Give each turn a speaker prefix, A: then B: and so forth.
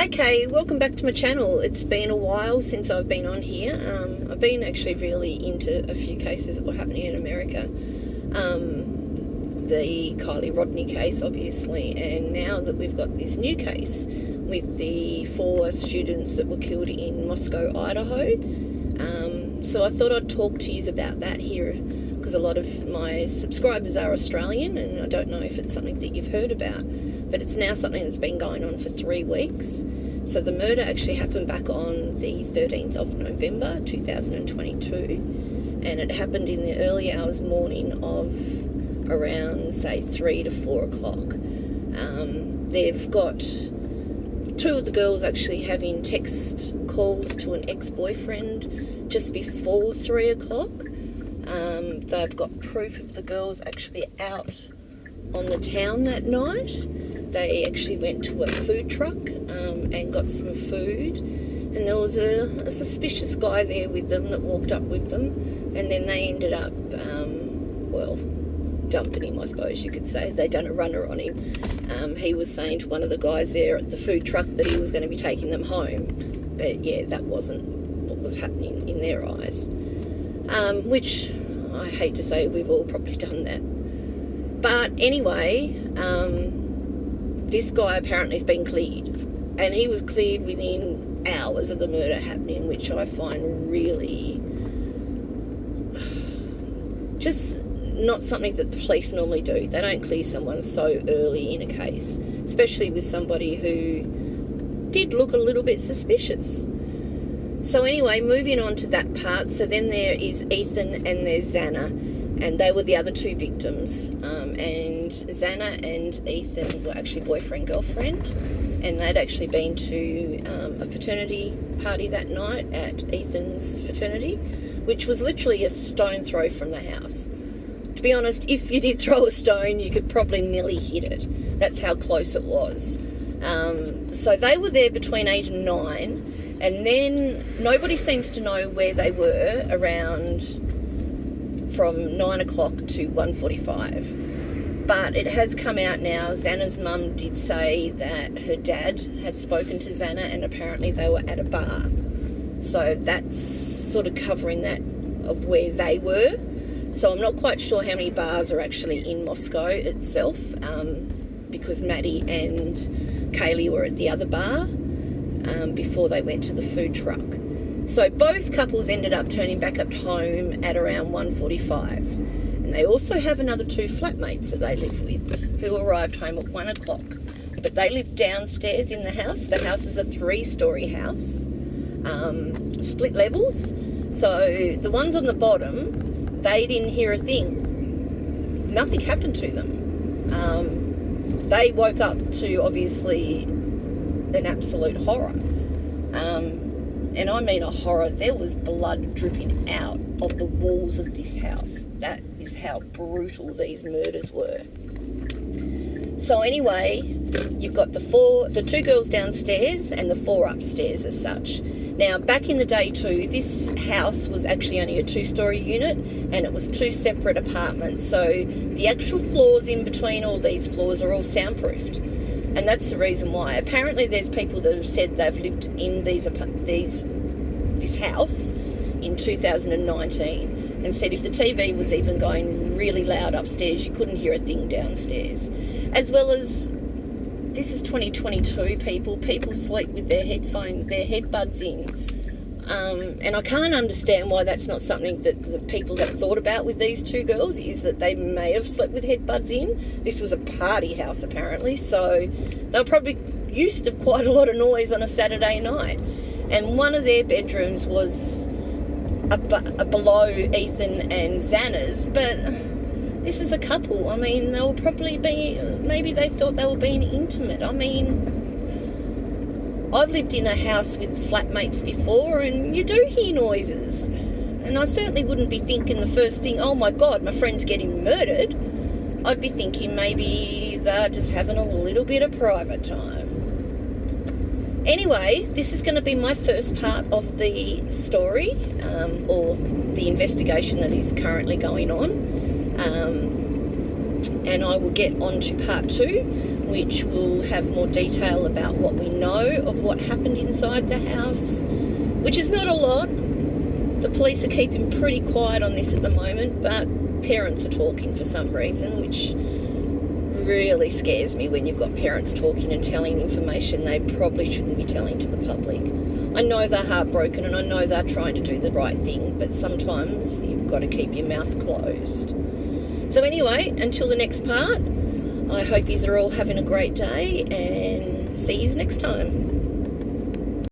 A: Okay, welcome back to my channel. It's been a while since I've been on here. I've been actually really into a few cases that were happening in America. The Kylie Rodney case, obviously, and now that we've got this new case with the 4 students that were killed in Moscow, Idaho. So I thought I'd talk to you about that here, because a lot of my subscribers are Australian, and I don't know if it's something that you've heard about, but it's now something that's been going on for 3 weeks. So the murder actually happened back on the 13th of November 2022, and it happened in the early hours morning of around, say, 3 to 4 o'clock. They've got 2 of the girls actually having text calls to an ex-boyfriend just before 3 o'clock. They've got proof of the girls actually out on the town that night. They actually went to a food truck and got some food, and there was a suspicious guy there with them that walked up with them, and then they ended up, dumping him, I suppose you could say. They done a runner on him. He was saying to one of the guys there at the food truck that he was going to be taking them home, but yeah, that wasn't what was happening in their eyes, which I hate to say, we've all probably done that. But anyway, this guy apparently has been cleared, and he was cleared within hours of the murder happening, which I find really just not something that the police normally do. They don't clear someone so early in a case, especially with somebody who did look a little bit suspicious. So anyway, moving on to that part. So then there is Ethan and there's Xana, and they were the other 2 victims. And Xana and Ethan were actually boyfriend-girlfriend, and they'd actually been to a fraternity party that night at Ethan's fraternity, which was literally a stone throw from the house. To be honest, if you did throw a stone, you could probably nearly hit it. That's how close it was. So they were there between 8 and 9, and then nobody seems to know where they were around from 9 o'clock to 1:45. But it has come out now, Xana's mum did say that her dad had spoken to Xana, and apparently they were at a bar. So that's sort of covering that of where they were. So I'm not quite sure how many bars are actually in Moscow itself, because Maddie and Kaylee were at the other bar before they went to the food truck. So both couples ended up turning back up home at around 1:45. And they also have another 2 flatmates that they live with who arrived home at 1 o'clock. But they live downstairs in the house. The house is a 3-story house, split levels. So the ones on the bottom, they didn't hear a thing. Nothing happened to them. They woke up to, obviously, an absolute horror. And I mean a horror. There was blood dripping out of the walls of this house. That is how brutal these murders were. So anyway, you've got the 2 girls downstairs and the 4 upstairs as such. Now, back in the day too, this house was actually only a 2-story unit, and it was 2 separate apartments. So the actual floors in between all these floors are all soundproofed. And that's the reason why. Apparently there's people that have said they've lived in this house in 2019 and said if the TV was even going really loud upstairs, you couldn't hear a thing downstairs. As well as, this is 2022, people sleep with their headbuds in. And I can't understand why that's not something that the people have thought about with these 2 girls, is that they may have slept with headbuds in. This was a party house apparently, so they were probably used to quite a lot of noise on a Saturday night. And one of their bedrooms was below Ethan and Xana's, but this is a couple. I mean, they will probably be, maybe they thought they were being intimate. I mean, I've lived in a house with flatmates before, and you do hear noises. And I certainly wouldn't be thinking the first thing, oh my God, my friend's getting murdered. I'd be thinking maybe they're just having a little bit of private time. Anyway, this is going to be my first part of the story, or the investigation that is currently going on. And I will get on to part 2, which will have more detail about what we know of what happened inside the house, which is not a lot. The police are keeping pretty quiet on this at the moment, but parents are talking for some reason, which really scares me when you've got parents talking and telling information they probably shouldn't be telling to the public. I know they're heartbroken and I know they're trying to do the right thing, but sometimes you've got to keep your mouth closed. So anyway, until the next part, I hope you are all having a great day and see you next time.